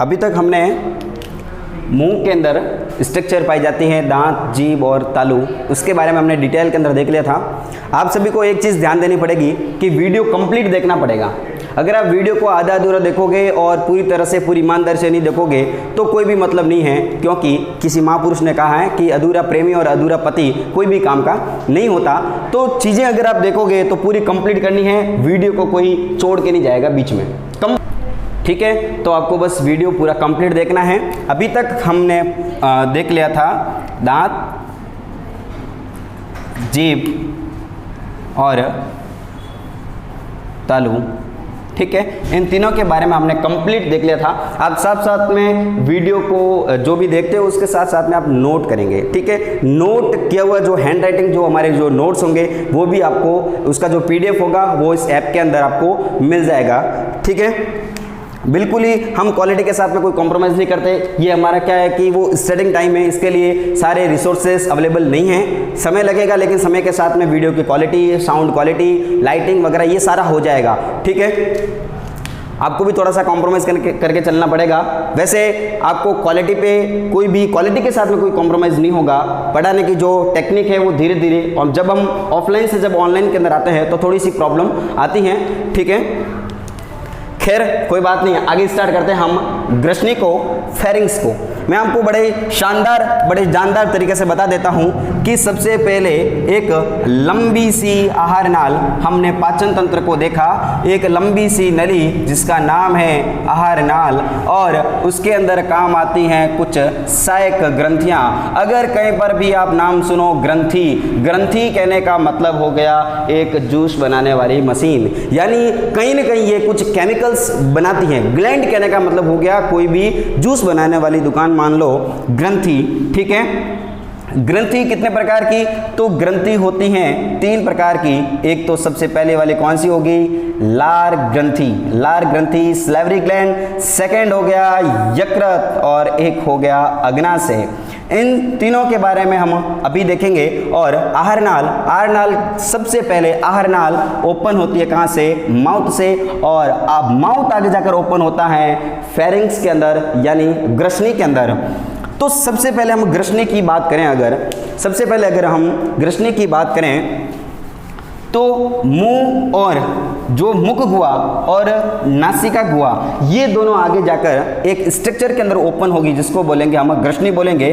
अभी तक हमने मुंह के अंदर स्ट्रक्चर पाई जाती हैं, दांत, जीभ और तालू, उसके बारे में हमने डिटेल के अंदर देख लिया था। आप सभी को एक चीज़ ध्यान देनी पड़ेगी कि वीडियो कंप्लीट देखना पड़ेगा। अगर आप वीडियो को आधा अधूरा देखोगे और पूरी तरह से पूरी ईमानदारी से नहीं देखोगे तो कोई भी मतलब नहीं है, क्योंकि किसी महापुरुष ने कहा है कि अधूरा प्रेमी और अधूरा पति कोई भी काम का नहीं होता। तो चीज़ें अगर आप देखोगे तो पूरी कंप्लीट करनी है, वीडियो को कोई छोड़ के नहीं जाएगा बीच में। ठीक है, तो आपको बस वीडियो पूरा कंप्लीट देखना है। अभी तक हमने देख लिया था दांत, जीभ और तालू। ठीक है, इन तीनों के बारे में हमने कंप्लीट देख लिया था। आप साथ साथ में वीडियो को जो भी देखते हो उसके साथ साथ में आप नोट करेंगे। ठीक है, नोट किया हुआ जो हैंड राइटिंग जो हमारे जो नोट्स होंगे वो भी आपको, उसका जो PDF होगा वो इस ऐप के अंदर आपको मिल जाएगा। ठीक है, बिल्कुल ही हम क्वालिटी के साथ में कोई कॉम्प्रोमाइज़ नहीं करते। ये हमारा क्या है कि वो स्टार्टिंग टाइम है, इसके लिए सारे रिसोर्सेज अवेलेबल नहीं हैं, समय लगेगा, लेकिन समय के साथ में वीडियो की क्वालिटी, साउंड क्वालिटी, लाइटिंग वगैरह ये सारा हो जाएगा। ठीक है, आपको भी थोड़ा सा कॉम्प्रोमाइज़ करके चलना पड़ेगा। वैसे आपको क्वालिटी पे कोई भी, क्वालिटी के साथ में कोई कॉम्प्रोमाइज़ नहीं होगा। पढ़ाने की जो टेक्निक है वो धीरे धीरे, और जब हम ऑफलाइन से जब ऑनलाइन के अंदर आते हैं तो थोड़ी सी प्रॉब्लम आती हैं। ठीक है, खैर कोई बात नहीं, आगे स्टार्ट करते हैं हम ग्रसनी को, फेरिंग्स को। मैं आपको बड़े शानदार, बड़े जानदार तरीके से बता देता हूं कि सबसे पहले एक लंबी सी आहार नाल, हमने पाचन तंत्र को देखा, एक लंबी सी नली जिसका नाम है आहार नाल, और उसके अंदर काम आती हैं कुछ सहायक ग्रंथियां। अगर कहीं पर भी आप नाम सुनो ग्रंथि, ग्रंथि कहने का मतलब हो गया एक जूस बनाने वाली मशीन, यानी कहीं ना कहीं ये कुछ केमिकल्स बनाती हैं। ग्लैंड कहने का मतलब हो गया कोई भी जूस बनाने वाली दुकान, मान लो ग्रंथि। ठीक है, ग्रंथि कितने प्रकार की? तो ग्रंथि होती हैं 3 प्रकार की। एक तो सबसे पहले वाली कौन सी होगी? लार ग्रंथि, लार ग्रंथि सैलिवरी ग्लैंड। सेकंड हो गया यकृत, और एक हो गया अग्नाशय। इन तीनों के बारे में हम अभी देखेंगे। और आहार नाल, आहार नाल सबसे पहले आहार नाल ओपन होती है कहाँ से? माउथ से, और अब माउथ आगे जाकर ओपन होता है फेरिंग्स के अंदर, यानी ग्रसनी के अंदर। तो सबसे पहले हम ग्रसनी की बात करें, सबसे पहले अगर हम ग्रसनी की बात करें तो मुंह, और जो मुख गुहा और नासिका गुहा, ये दोनों आगे जाकर एक स्ट्रक्चर के अंदर ओपन होगी जिसको बोलेंगे हम ग्रसनी बोलेंगे।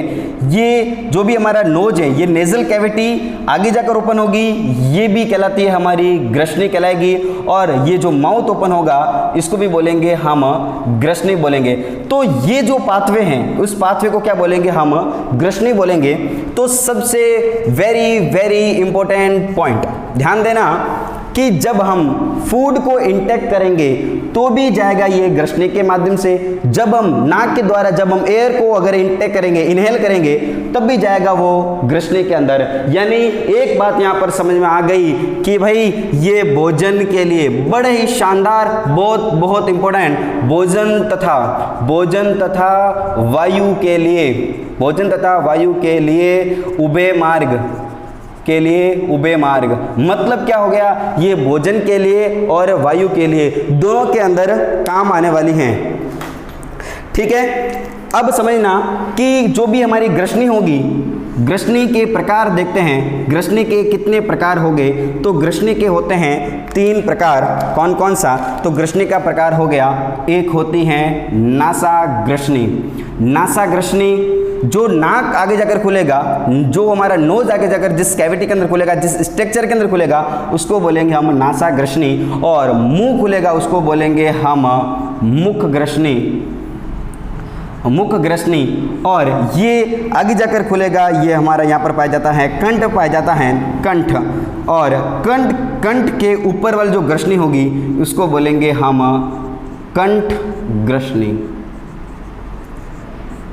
ये जो भी हमारा नोज है, ये नेजल कैविटी आगे जाकर ओपन होगी, ये भी कहलाती है हमारी ग्रसनी कहलाएगी। और ये जो माउथ ओपन होगा इसको भी बोलेंगे हम ग्रसनी बोलेंगे। तो ये जो पाथवे हैं उस पाथवे को क्या बोलेंगे? हम ग्रसनी बोलेंगे। तो सबसे वेरी वेरी इंपॉर्टेंट पॉइंट ध्यान देना कि जब हम फूड को इंटेक करेंगे तो भी जाएगा ये ग्रसनी के माध्यम से। जब हम नाक के द्वारा, जब हम एयर को अगर इंटेक करेंगे, इनहेल करेंगे, तब भी जाएगा वो ग्रसनी के अंदर। यानी एक बात यहाँ पर समझ में आ गई कि भाई ये भोजन के लिए बड़े ही शानदार, बहुत बहुत इंपॉर्टेंट, भोजन तथा वायु के लिए, भोजन तथा वायु के लिए उभय मार्ग के लिए, उभय मार्ग मतलब क्या हो गया? ये भोजन के लिए और वायु के लिए दोनों के अंदर काम आने वाली हैं। ठीक है, अब समझना कि जो भी हमारी ग्रसनी होगी, ग्रसनी के प्रकार देखते हैं। ग्रसनी के कितने प्रकार हो गए? तो ग्रसनी के होते हैं 3 प्रकार। कौन कौन सा? तो ग्रसनी का प्रकार हो गया, एक होती है नासा ग्रसनी। नासा ग्रसनी, जो नाक आगे जाकर खुलेगा, जो हमारा नोज आगे जाकर जिस कैविटी के अंदर खुलेगा, जिस स्ट्रक्चर के अंदर खुलेगा, उसको बोलेंगे हम नासा ग्रसनी। और मुंह खुलेगा उसको बोलेंगे हम मुख ग्रसनी, मुख ग्रसनी। और ये आगे जाकर खुलेगा, ये हमारा यहाँ पर पाया जाता है कंठ, पाया जाता है कंठ। और कंठ के ऊपर वाली जो ग्रसनी होगी उसको बोलेंगे हम कंठ ग्रसनी।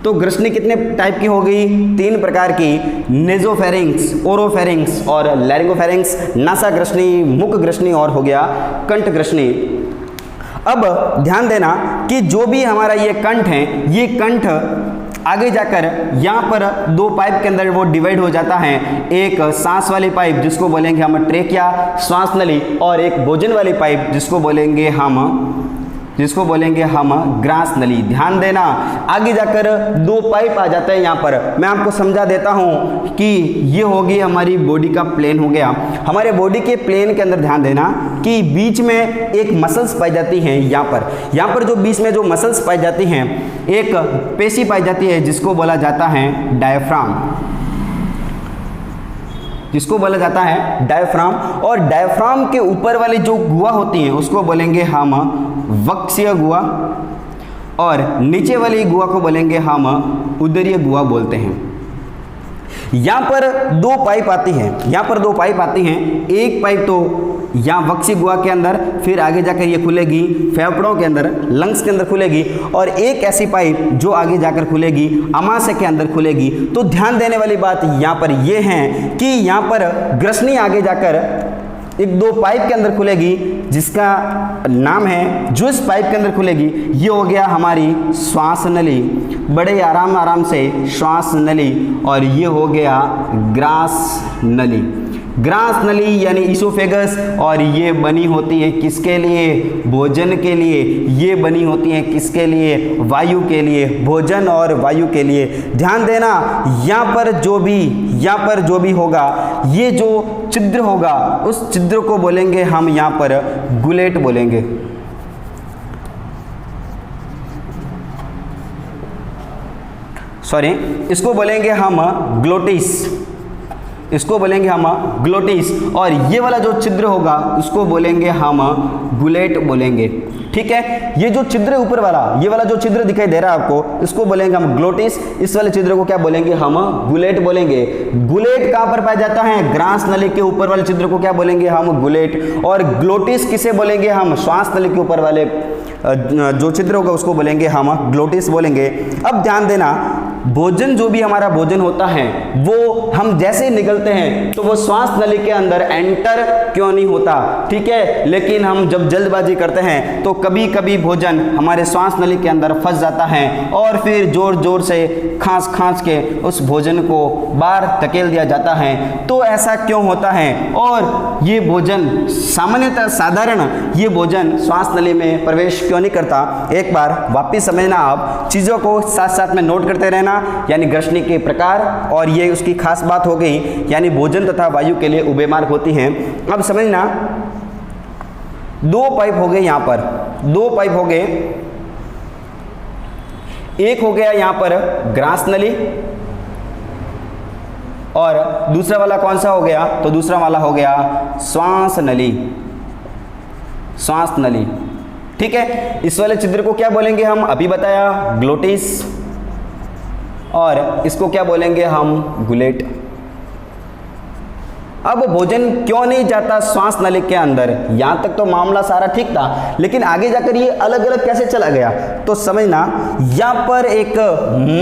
तो ग्रसनी कितने टाइप की होगी? 3 प्रकार की, नेजोफेरिंग्स, ओरोफेरिंग्स और लैरिंगोफेरिंग्स। नासा ग्रसनी, मुख ग्रसनी और हो गया कंठ ग्रसनी। अब ध्यान देना कि जो भी हमारा ये कंठ है, ये कंठ आगे जाकर यहाँ पर 2 पाइप के अंदर वो डिवाइड हो जाता है। एक सांस वाली पाइप जिसको बोलेंगे हम ट्रेकिया, श्वास नली, और एक भोजन वाली पाइप जिसको बोलेंगे हम जिसको बोलेंगे हम ग्रास नली। ध्यान देना, आगे जाकर दो पाइप आ जाते हैं यहाँ पर। मैं आपको समझा देता हूँ कि ये होगी हमारी बॉडी का प्लेन हो गया। हमारे बॉडी के प्लेन के अंदर ध्यान देना कि बीच में एक मसल्स पाई जाती हैं। यहाँ पर जो बीच में जो मसल्स पाई जाती हैं, एक पेशी पाई जाती है जिसको बोला जाता है डायफ्राम, जिसको बोला जाता है डायफ्राम। और डायफ्राम के ऊपर वाली जो गुहा होती है उसको बोलेंगे हम वक्षीय गुहा, और नीचे वाली गुहा को बोलेंगे हम उदरीय गुहा बोलते हैं। यहाँ पर दो पाइप आती हैं, यहाँ पर दो पाइप आती हैं। एक पाइप तो यहाँ वक्षीय गुहा के अंदर, फिर आगे जाकर ये खुलेगी फेफड़ों के अंदर, लंग्स के अंदर खुलेगी, और एक ऐसी पाइप जो आगे जाकर खुलेगी अमाशय के अंदर खुलेगी। तो ध्यान देने वाली बात यहाँ पर ये है कि यहाँ पर ग्रसनी आगे जाकर एक दो पाइप के अंदर खुलेगी जिसका नाम है, जो इस पाइप के अंदर खुलेगी ये हो गया हमारी श्वास नली, बड़े आराम से श्वास नली, और ये हो गया ग्रास नली। ग्रास नली यानी इसोफेगस, और ये बनी होती है किसके लिए? भोजन के लिए। ये बनी होती है किसके लिए? वायु के लिए, भोजन और वायु के लिए। ध्यान देना, यहाँ पर जो भी होगा, ये जो छिद्र होगा उस छिद्र को बोलेंगे हम यहाँ पर गुलेट बोलेंगे। सॉरी, इसको बोलेंगे हम ग्लोटिस, इसको बोलेंगे हम ग्लोटिस। और ये वाला जो छिद्र होगा उसको बोलेंगे हम गुलेट बोलेंगे। ठीक है, ये जो छिद्र ऊपर वाला, ये वाला जो छिद्र दिखाई दे रहा है आपको, इसको बोलेंगे हम ग्लोटिस। इस वाले छिद्र को क्या बोलेंगे? हम गुलेट बोलेंगे। गुलेट कहाँ पर पाया जाता है? ग्रास नली के ऊपर वाले छिद्र को क्या बोलेंगे? हम गुलेट। और ग्लोटिस किसे बोलेंगे? हम श्वास नली के ऊपर वाले जो छिद्र होगा उसको बोलेंगे हम ग्लोटिस बोलेंगे। अब ध्यान देना, भोजन जो भी हमारा भोजन होता है वो हम जैसे ही निकलते हैं तो वो श्वास नली के अंदर एंटर क्यों नहीं होता? ठीक है, लेकिन हम जब जल्दबाजी करते हैं तो कभी कभी भोजन हमारे श्वास नली के अंदर फंस जाता है और फिर जोर जोर से खांस के उस भोजन को बाहर धकेल दिया जाता है। तो ऐसा क्यों होता है? और ये भोजन सामान्यतः साधारण ये भोजन श्वास नली में प्रवेश क्यों नहीं करता? एक बार वापिस समझना, आप चीज़ों को साथ साथ में नोट करते रहना, यानी ग्रसनी के प्रकार, और ये उसकी खास बात हो गई, यानी भोजन तथा वायु के लिए उभय मार्ग होती हैं। अब समझना, दो पाइप हो गए, यहाँ पर दो पाइप हो गए। एक हो गया यहाँ पर ग्रास नली, और दूसरा वाला कौन सा हो गया? तो दूसरा वाला हो गया श्वास नली, श्वास नली। ठीक है, इस वाले छिद्र को क्या बोलेंगे हम? अभी बताया, ग्लोटिस, और इसको क्या बोलेंगे हम? गुलेट। अब भोजन क्यों नहीं जाता श्वास नली के अंदर? यहाँ तक तो मामला सारा ठीक था, लेकिन आगे जाकर ये अलग अलग कैसे चला गया? तो समझना, यहाँ पर एक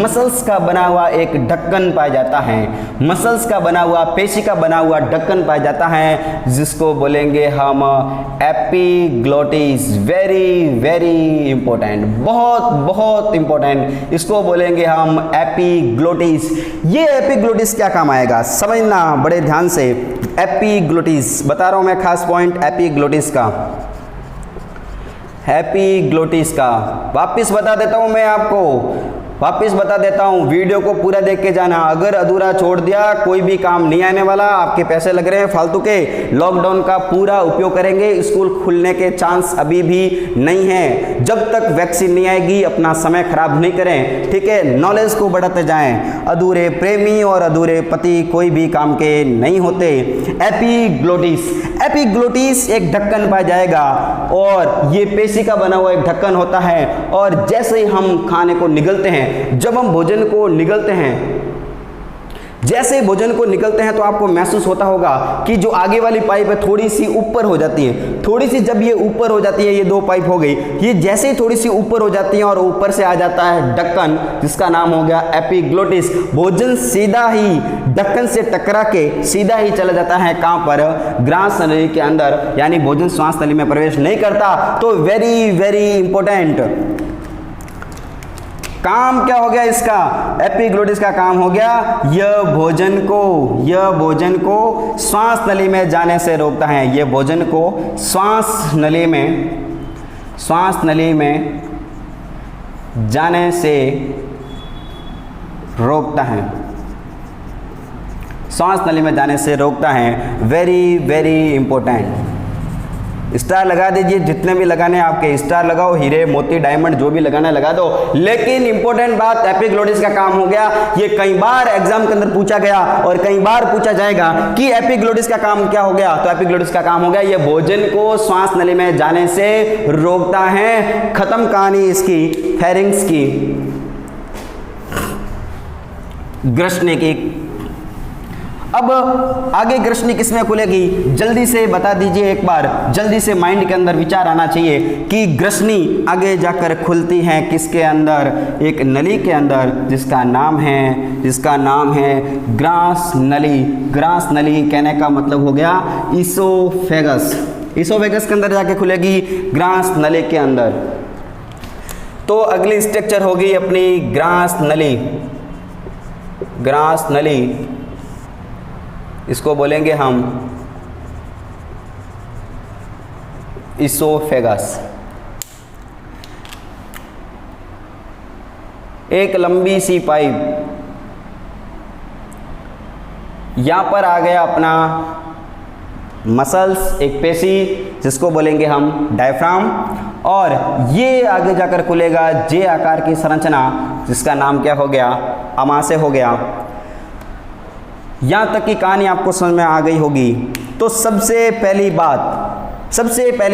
मसल्स का बना हुआ एक ढक्कन पाया जाता है, मसल्स का बना हुआ, पेशी का बना हुआ ढक्कन पाया जाता है, जिसको बोलेंगे हम एपिग्लोटिस। वेरी वेरी इंपॉर्टेंट, बहुत बहुत इंपॉर्टेंट, इसको बोलेंगे हम एपिग्लोटिस। ये एपिग्लोटिस क्या काम आएगा? समझना बड़े ध्यान से। एपिग्लोटिस बता रहा हूं मैं, खास पॉइंट एपिग्लोटिस का, एपिग्लोटिस का वापिस बता देता हूं मैं आपको, वापिस बता देता हूं, वीडियो को पूरा देख के जाना। अगर अधूरा छोड़ दिया कोई भी काम नहीं आने वाला, आपके पैसे लग रहे हैं फालतू के। लॉकडाउन का पूरा उपयोग करेंगे, स्कूल खुलने के चांस अभी भी नहीं है। जब तक वैक्सीन नहीं आएगी अपना समय खराब नहीं करें, ठीक है? नॉलेज को बढ़ाते जाएं। अधूरे प्रेमी और अधूरे पति कोई भी काम के नहीं होते। एपिग्लोटिस, एपिग्लोटिस एक ढक्कन पाया जाएगा, और ये पेशी का बना हुआ एक ढक्कन होता है। और जैसे ही हम खाने को निगलते हैं, जब हम भोजन को निगलते हैं, जैसे भोजन को निकलते हैं तो आपको महसूस होता होगा कि जो आगे वाली पाइप है थोड़ी सी ऊपर हो जाती है, थोड़ी सी जब ये ऊपर हो जाती है, ये दो पाइप हो गई, ये जैसे ही थोड़ी सी ऊपर हो जाती है और ऊपर से आ जाता है ढक्कन, जिसका नाम हो गया एपिग्लोटिस। भोजन सीधा ही ढक्कन से टकरा के सीधा ही चला जाता है कहाँ पर? ग्रास नली के अंदर, यानी भोजन श्वास नली में प्रवेश नहीं करता। तो वेरी वेरी इंपॉर्टेंट काम क्या हो गया इसका? एपिग्लोटिस का काम हो गया, यह भोजन को श्वास नली में जाने से रोकता है। यह भोजन को श्वास नली में श्वास नली में जाने से रोकता है, श्वास नली में जाने से रोकता है। Very very important. स्टार लगा दीजिए, जितने भी लगाने आपके स्टार लगाओ, हीरे मोती डायमंड जो भी लगाना है लगा दो। लेकिन इंपॉर्टेंट बात, एपिग्लोटिस का काम हो गया। ये कई बार एग्जाम के अंदर पूछा गया और कई बार पूछा जाएगा कि एपिग्लोटिस का काम क्या हो गया। तो एपिग्लोटिस का काम हो गया, ये भोजन को श्वास नली में जाने से रोकता है। खत्म कहानी इसकी फेरिंग्स की, ग्रसनी की। अब आगे ग्रसनी किसमें खुलेगी, जल्दी से बता दीजिए एक बार, जल्दी से माइंड के अंदर विचार आना चाहिए कि ग्रसनी आगे जाकर खुलती है किसके अंदर, एक नली के अंदर जिसका नाम है ग्रास नली। ग्रास नली कहने का मतलब हो गया इसोफेगस। इसोफेगस के अंदर जाके खुलेगी ग्रास नली के अंदर। तो अगली स्ट्रक्चर होगी अपनी ग्रास नली। ग्रास नली इसको बोलेंगे हम इसोफेगस। एक लंबी सी पाइप, यहां पर आ गया अपना मसल्स, एक पेशी जिसको बोलेंगे हम डायफ्राम, और ये आगे जाकर खुलेगा जे आकार की संरचना जिसका नाम क्या हो गया, आमाशय हो गया। यहाँ तक की कहानी आपको समझ में आ गई होगी। तो सबसे पहली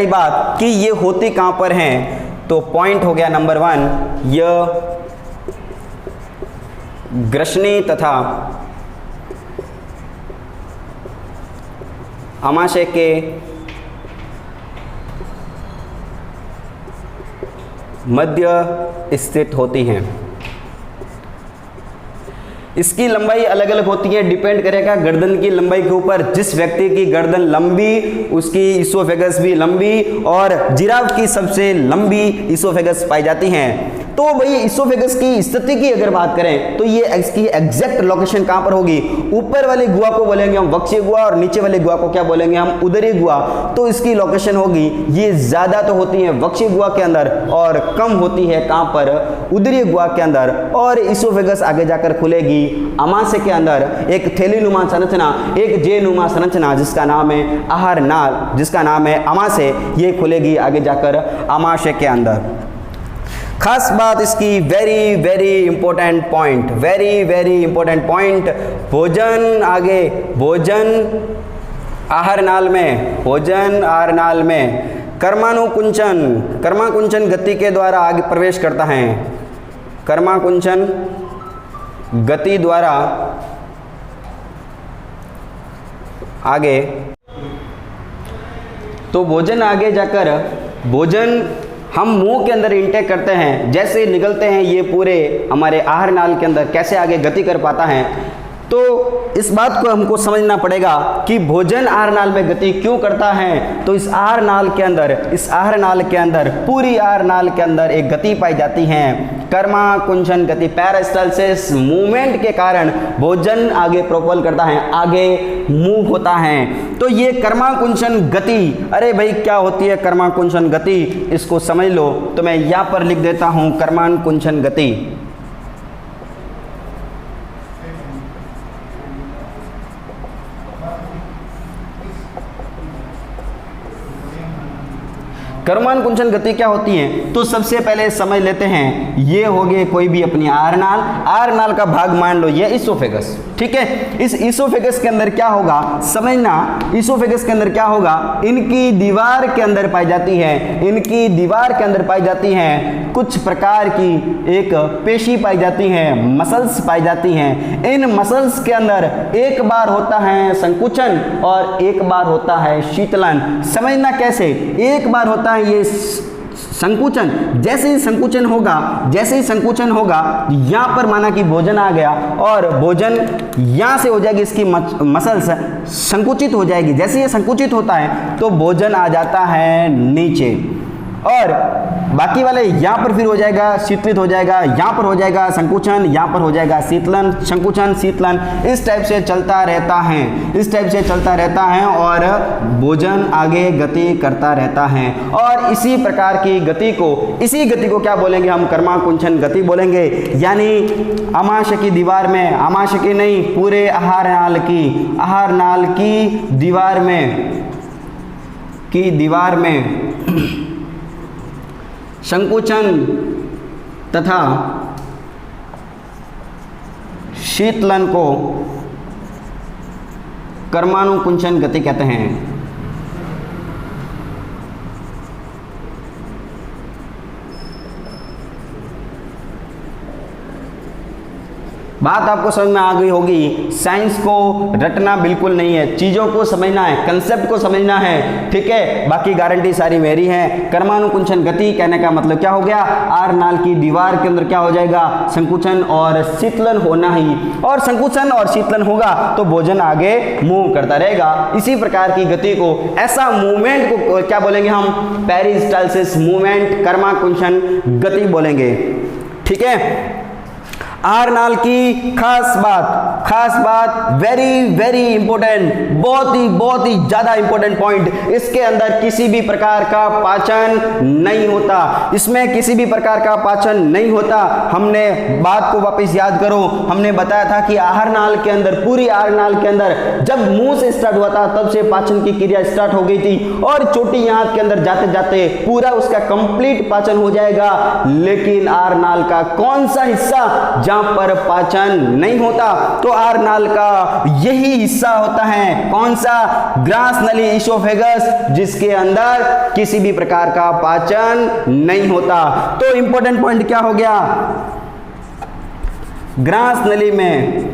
बात कि ये होती कहाँ पर हैं, तो पॉइंट हो गया नंबर 1, यह ग्रसनी तथा आमाशय के मध्य स्थित होती हैं। इसकी लंबाई अलग अलग होती है, डिपेंड करेगा गर्दन की लंबाई के ऊपर। जिस व्यक्ति की गर्दन लंबी उसकी इसोफेगस भी लंबी, और जिराफ की सबसे लंबी इसोफेगस पाई जाती हैं। तो भाई इसोफेगस की स्थिति की अगर बात करें तो ये इसकी एग्जैक्ट लोकेशन कहां पर होगी, ऊपर वाली गुहा को बोलेंगे हम वक्षीय गुहा और नीचे वाली गुहा को क्या बोलेंगे हम उदरी गुहा। तो इसकी लोकेशन होगी, ये ज्यादा तो होती है वक्षीय गुहा के अंदर और कम होती है कहां पर, उदरी गुहा के अंदर। और इसोफेगस आगे जाकर खुलेगी आमाशय के अंदर, एक थैलीनुमा संरचना, एक जेनुमा संरचना जिसका नाम है आहार नाल, जिसका नाम है आमाशय, ये खुलेगी आगे जाकर आमाशय के अंदर। खास बात इसकी very very important point, very very important point, भोजन आगे, भोजन आहार नाल में, भोजन आहार नाल में कर्मानुकुंचन, कर्माकुंचन गति के द्वारा आगे प्रवेश करता है। कर्माकुंचन गति द्वारा आगे, तो भोजन आगे जाकर, भोजन हम मुंह के अंदर इंटेक करते हैं, जैसे निकलते हैं ये पूरे हमारे आहार नाल के अंदर कैसे आगे गति कर पाता है। तो इस बात को हमको समझना पड़ेगा कि भोजन आहार नाल में गति क्यों करता है। तो इस आहार नाल के अंदर, इस आहार नाल के अंदर, पूरी आहार नाल के अंदर एक गति पाई जाती है, कर्माकुंचन गति, पैरास्टालसिस मूवमेंट के कारण भोजन आगे प्रोपल करता है, आगे मूव होता है। तो ये कर्माकुंचन गति, अरे भाई क्या होती है कर्माकुंचन गति, इसको समझ लो। तो मैं यहाँ पर लिख देता हूँ कर्माकुंचन गति। कर्मानुकुंचन गति क्या होती है, तो सबसे पहले समझ लेते हैं, ये हो गए कोई भी अपनी आहार नाल, आहार नाल का भाग मान लो ये इसोफेगस, ठीक है। इस इसोफेगस के अंदर क्या होगा समझना, इसोफेगस के अंदर क्या होगा, इनकी दीवार के अंदर पाई जाती है, इनकी दीवार के अंदर पाई जाती है कुछ प्रकार की एक पेशी पाई जाती है, मसल्स पाई जाती हैं। इन मसल्स के अंदर एक बार होता है संकुचन और एक बार होता है शीतलन। समझना कैसे, एक बार होता है ये संकुचन, जैसे ही संकुचन होगा, जैसे ही संकुचन होगा यहाँ पर माना कि भोजन आ गया और भोजन यहाँ से हो जाएगी, इसकी मसल्स संकुचित हो जाएगी। जैसे ये संकुचित होता है तो भोजन आ जाता है नीचे, और बाकी वाले यहाँ पर फिर हो जाएगा शीतलित हो जाएगा, यहाँ पर हो जाएगा संकुचन, यहाँ पर हो जाएगा शीतलन, संकुचन शीतलन, इस टाइप से चलता रहता है, इस टाइप से चलता रहता है और भोजन आगे गति करता रहता है। और इसी प्रकार की गति को, इसी गति को क्या बोलेंगे हम, कर्माकुंचन गति बोलेंगे। यानी आमाशय की दीवार में, आमाशय की नहीं पूरे आहार नाल की दीवार में संकुचन तथा शीतलन को कर्मानुकुंचन गति कहते हैं। बात आपको समझ में आ गई होगी। साइंस को रटना बिल्कुल नहीं है, चीज़ों को समझना है, कंसेप्ट को समझना है, ठीक है। बाकी गारंटी सारी मेरी है। कर्मानुकुंचन गति कहने का मतलब क्या हो गया, आर नाल की दीवार के अंदर क्या हो जाएगा, संकुचन और शीतलन होना ही, और संकुचन और शीतलन होगा तो भोजन आगे मूव करता रहेगा। इसी प्रकार की गति को, ऐसा मूवमेंट को क्या बोलेंगे हम, पेरिस्टालसिस मूवमेंट, कर्माकुंचन गति बोलेंगे, ठीक है। आर नाल की खास बात वेरी इंपॉर्टेंट, बहुत ही ज्यादा इंपॉर्टेंट पॉइंट, इसके अंदर किसी भी प्रकार का पाचन नहीं होता, इसमें किसी भी प्रकार का पाचन नहीं होता। हमने बात को वापस याद करो, हमने बताया था कि आहार नाल के अंदर, पूरी आहार नाल के अंदर जब मुंह से स्टार्ट हुआ था तब से पाचन की क्रिया स्टार्ट हो गई थी, और चोटी आंत के अंदर जाते जाते पूरा उसका कंप्लीट पाचन हो जाएगा। लेकिन आहार नाल का कौन सा हिस्सा जहां पर पाचन नहीं होता, तो आहार नाल का यही हिस्सा होता है, कौन सा, ग्रास नली, इसोफेगस, जिसके अंदर किसी भी प्रकार का पाचन नहीं होता। तो इंपॉर्टेंट पॉइंट क्या हो गया, ग्रास नली में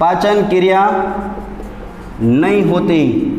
पाचन क्रिया नहीं होती।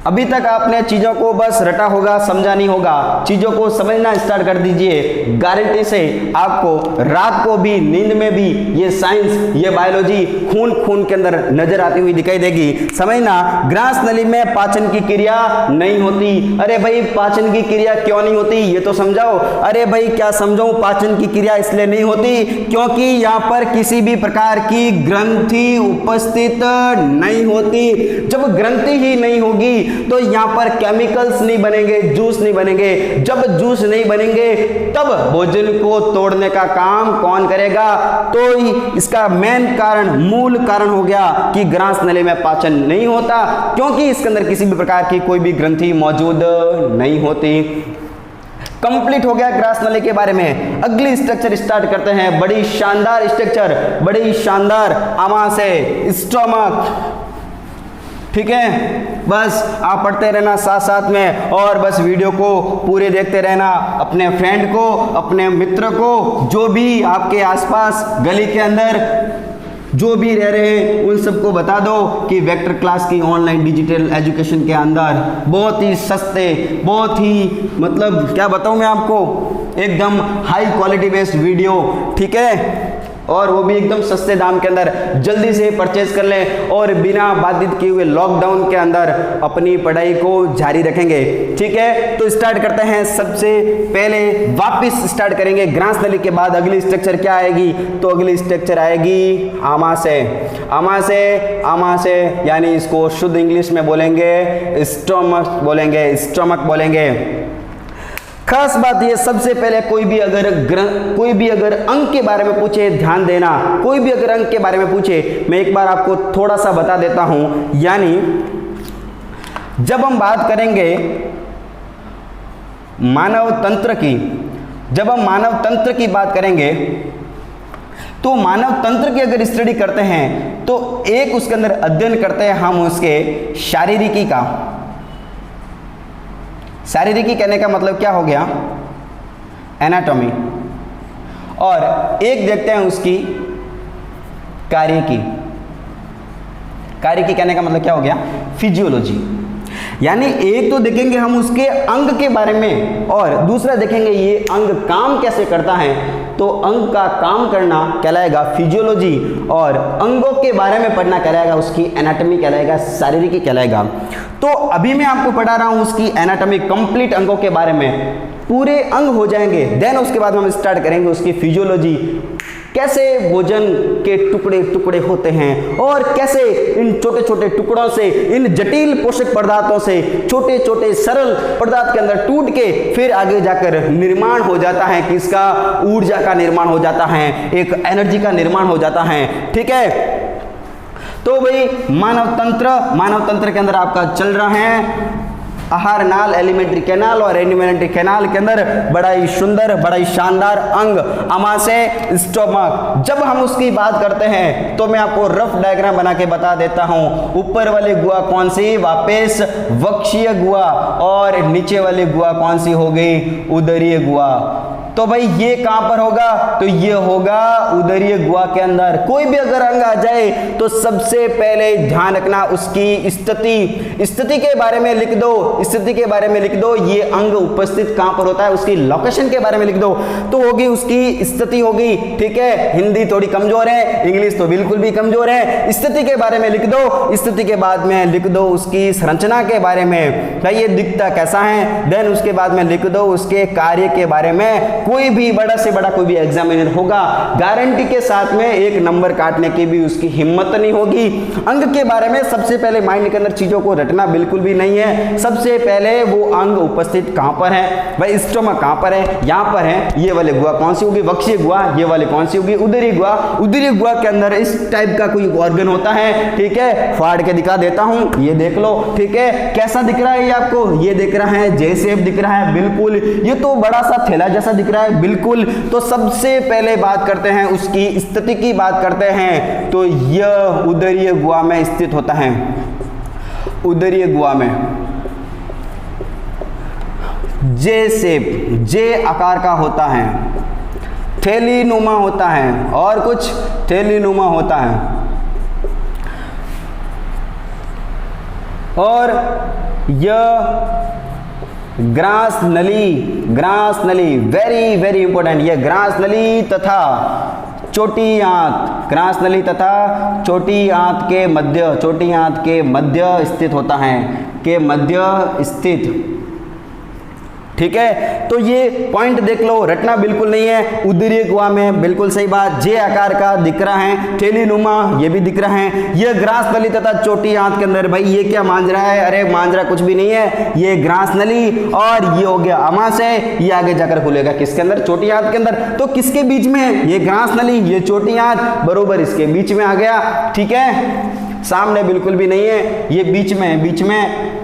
अभी तक आपने चीज़ों को बस रटा होगा, समझा नहीं होगा, चीज़ों को समझना स्टार्ट कर दीजिए। गारंटी से आपको रात को भी, नींद में भी ये साइंस, ये बायोलॉजी खून के अंदर नजर आती हुई दिखाई देगी। समझना, ग्रास नली में पाचन की क्रिया नहीं होती। अरे भाई पाचन की क्रिया क्यों नहीं होती, ये तो समझाओ। अरे भाई क्या समझाऊं, पाचन की क्रिया इसलिए नहीं होती क्योंकि यहाँ पर किसी भी प्रकार की ग्रंथि उपस्थित नहीं होती। जब ग्रंथि ही नहीं होगी तो यहां पर केमिकल्स नहीं बनेंगे, जूस नहीं बनेंगे। जब जूस नहीं बनेंगे तब भोजन को तोड़ने का काम कौन करेगा। तो इसका मेन कारण, मूल कारण हो गया कि ग्रास नली में पाचन नहीं होता, क्योंकि इसके अंदर किसी भी प्रकार की कोई भी ग्रंथि मौजूद नहीं होती। कंप्लीट हो गया ग्रास नली के बारे में। अगली स्ट्रक्चर स्टार्ट करते हैं, बड़ी शानदार स्ट्रक्चर, बड़ी शानदार, आमाशय, स्टोमक, ठीक है। बस आप पढ़ते रहना साथ साथ में, और बस वीडियो को पूरे देखते रहना। अपने फ्रेंड को, अपने मित्र को, जो भी आपके आसपास गली के अंदर जो भी रह रहे हैं उन सबको बता दो कि वेक्टर क्लास की ऑनलाइन डिजिटल एजुकेशन के अंदर बहुत ही सस्ते, बहुत ही मतलब क्या बताऊं मैं आपको, एकदम हाई क्वालिटी बेस्ड वीडियो, ठीक है, और वो भी एकदम सस्ते दाम के अंदर, जल्दी से परचेज कर लें और बिना बाधित किए हुए लॉकडाउन के अंदर अपनी पढ़ाई को जारी रखेंगे, ठीक है। तो स्टार्ट करते हैं। सबसे पहले वापस स्टार्ट करेंगे ग्रास नली के बाद अगली स्ट्रक्चर क्या आएगी, तो अगली स्ट्रक्चर आएगी आमाशय। आमाशय यानी इसको शुद्ध इंग्लिश में बोलेंगे स्टोमक बोलेंगे। खास बात ये, सबसे पहले कोई भी अगर अंक के बारे में पूछे, ध्यान देना, कोई भी अगर अंक के बारे में पूछे, मैं एक बार आपको थोड़ा सा बता देता हूं। यानी जब हम बात करेंगे मानव तंत्र की, जब हम मानव तंत्र की बात करेंगे तो मानव तंत्र की अगर स्टडी करते हैं तो एक उसके अंदर अध्ययन करते हैं हम उसके शारीरिकी का। शारीरिकी कहने का मतलब क्या हो गया, एनाटॉमी, और एक देखते हैं उसकी कार्यकी। कार्यकी कहने का मतलब क्या हो गया, फिजियोलॉजी। यानी एक तो देखेंगे हम उसके अंग के बारे में, और दूसरा देखेंगे ये अंग काम कैसे करता है। तो अंग का काम करना कहलाएगा फिजियोलॉजी, और अंगों के बारे में पढ़ना कहलाएगा उसकी एनाटॉमी, कहलाएगा शारीरिक कहलाएगा। तो अभी मैं आपको पढ़ा रहा हूं उसकी एनाटॉमी, कंप्लीट अंगों के बारे में, पूरे अंग हो जाएंगे, देन उसके बाद हम स्टार्ट करेंगे उसकी फिजियोलॉजी, कैसे भोजन के टुकड़े टुकड़े होते हैं और कैसे इन छोटे छोटे टुकड़ों से, इन जटिल पोषक पदार्थों से छोटे छोटे सरल पदार्थ के अंदर टूट के फिर आगे जाकर निर्माण हो जाता है, किसका, ऊर्जा का निर्माण हो जाता है, एक एनर्जी का निर्माण हो जाता है। ठीक है, तो भाई मानव तंत्र के अंदर आपका चल रहा है आहार नाल, एलिमेंट्री कैनाल, और एलिमेंट्री कैनाल के अंदर बड़ा ही सुंदर, बड़ा ही शानदार अंग आमाशय, स्टोमक। जब हम उसकी बात करते हैं तो मैं आपको रफ डायग्राम बना के बता देता हूं। ऊपर वाली गुहा कौन सी, वापस वक्षीय गुहा, और नीचे वाली गुहा कौन सी हो गई, उदरीय गुहा। तो भाई ये कहां पर होगा, तो ये होगा उदरीय गुहा के अंदर। कोई भी अगर अंग आ जाए तो सबसे पहले ध्यान रखना उसकी स्थिति के बारे में लिख दो, स्थिति के बारे में लिख दो, ये अंग उपस्थित कहां पर होता है, उसकी लोकेशन के बारे में लिख दो, तो होगी उसकी स्थिति होगी। ठीक है, हिंदी थोड़ी कमजोर है, इंग्लिश तो बिल्कुल भी कमजोर है। स्थिति के बारे में लिख दो, स्थिति के बाद में लिख दो उसकी संरचना के बारे में, क्या ये दिखता कैसा है, देन उसके बाद में लिख दो उसके कार्य के बारे में। कोई भी बड़ा से बड़ा कोई भी एग्जामिनर होगा, गारंटी के साथ में एक नंबर काटने की भी उसकी हिम्मत नहीं होगी। अंग के बारे में सबसे पहले माइंड के अंदर चीजों को रटना बिल्कुल भी नहीं है। सबसे पहले वो अंग उपस्थित कहां पर है, भाई स्टोमक कहां पर है, यहां पर है। ये वाली गुहा कौन सी होगी, वक्षीय गुहा। ये वाली कौन सी होगी, उदरीय गुहा। उदरीय गुहा के अंदर इस टाइप का कोई ऑर्गन होता है। ठीक है, फाड़ के दिखा देता हूं, ये देख लो। ठीक है, कैसा दिख रहा है ये आपको, ये दिख रहा है जे शेप दिख रहा है, बिल्कुल। ये तो बड़ा सा थैला जैसा दिख रहा है, बिल्कुल। तो सबसे पहले बात करते हैं उसकी स्थिति की बात करते हैं, तो यह उदरीय गुहा में स्थित होता है। उदरीय गुहा में जे शेप, जे आकार का होता है, थैली नुमा होता है, और कुछ थैली नुमा होता है, और यह ग्रास नली वेरी वेरी इंपॉर्टेंट, यह ग्रास नली तथा छोटी आंत, ग्रास नली तथा छोटी आंत के मध्य स्थित होता है, के मध्य स्थित। ठीक है, तो ये पॉइंट देख लो, रटना बिल्कुल नहीं है। उदरीय गुहा में बिल्कुल सही बात, जे आकार का दिख रहा है, थैली नुमा ये भी दिख रहा है। ये ग्रास नली तथा छोटी आंत के अंदर, भाई ये क्या मांजरा है, अरे मांजरा कुछ भी नहीं है, ये ग्रास नली, और ये हो गया आमाशय। ये आगे जाकर खुलेगा किसके अंदर, छोटी आंत के अंदर। तो किसके बीच में है, ये ग्रास नली, ये छोटी आंत, बरोबर इसके बीच में आ गया। ठीक है, सामने बिल्कुल भी नहीं है, ये बीच में।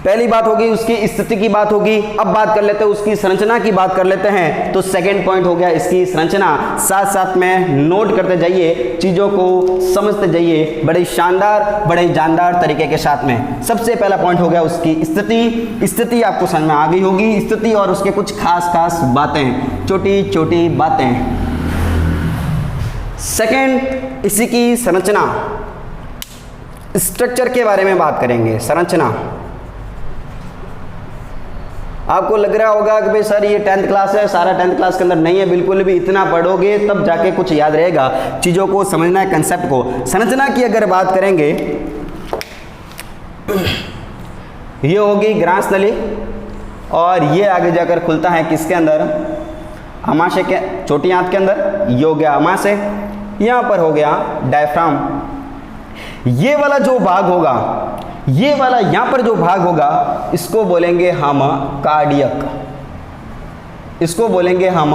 पहली बात होगी उसकी स्थिति की बात होगी। अब बात कर लेते हैं उसकी संरचना की बात कर लेते हैं। तो सेकंड पॉइंट हो गया इसकी संरचना। साथ साथ में नोट करते जाइए, चीजों को समझते जाइए बड़े शानदार, बड़े जानदार तरीके के साथ में। सबसे पहला पॉइंट हो गया उसकी स्थिति। स्थिति आपको समझ में आ गई होगी, स्थिति और उसके कुछ खास बातें, छोटी छोटी बातें। सेकंड, इसी की संरचना, स्ट्रक्चर के बारे में बात करेंगे। संरचना, आपको लग रहा होगा कि भाई सर ये 10th क्लास है, सारा 10th क्लास के अंदर नहीं है, बिल्कुल भी। इतना पढ़ोगे तब जाके कुछ याद रहेगा, चीज़ों को समझना है, कंसेप्ट को। संरचना की अगर बात करेंगे, ये होगी ग्रास नली, और ये आगे जाकर खुलता है किसके अंदर, आमाशय के, छोटी आंत के अंदर। ये हो गया आमाशय, यहाँ पर हो गया डायफ्राम। ये वाला जो भाग होगा, ये वाला यहां पर जो भाग होगा, इसको बोलेंगे हम कार्डियक, इसको बोलेंगे हम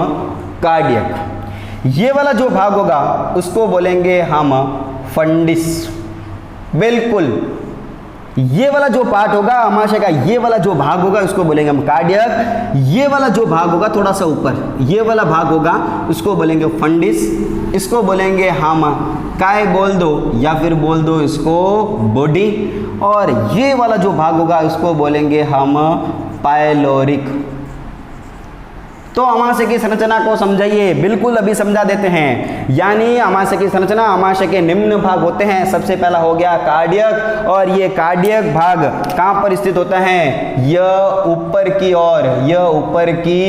कार्डियक। ये वाला जो भाग होगा उसको बोलेंगे हम फंडिस। बिल्कुल, ये वाला जो पार्ट होगा आमाशय का, ये वाला जो भाग होगा उसको बोलेंगे हम कार्डियक। ये वाला जो भाग होगा थोड़ा सा ऊपर, ये वाला भाग होगा उसको बोलेंगे फंडिस। इसको बोलेंगे हम काय बोल दो, या फिर बोल दो इसको बॉडी। और ये वाला जो भाग होगा उसको बोलेंगे हम पायलोरिक। तो अमाशय की संरचना को समझाइए। बिल्कुल अभी समझा देते हैं। यानी अमाशय की संरचना, अमाशय के निम्न भाग होते हैं। सबसे पहला हो गया कार्डियक, और ये कार्डियक भाग कहाँ पर स्थित होता है? यह ऊपर की ओर, यह ऊपर की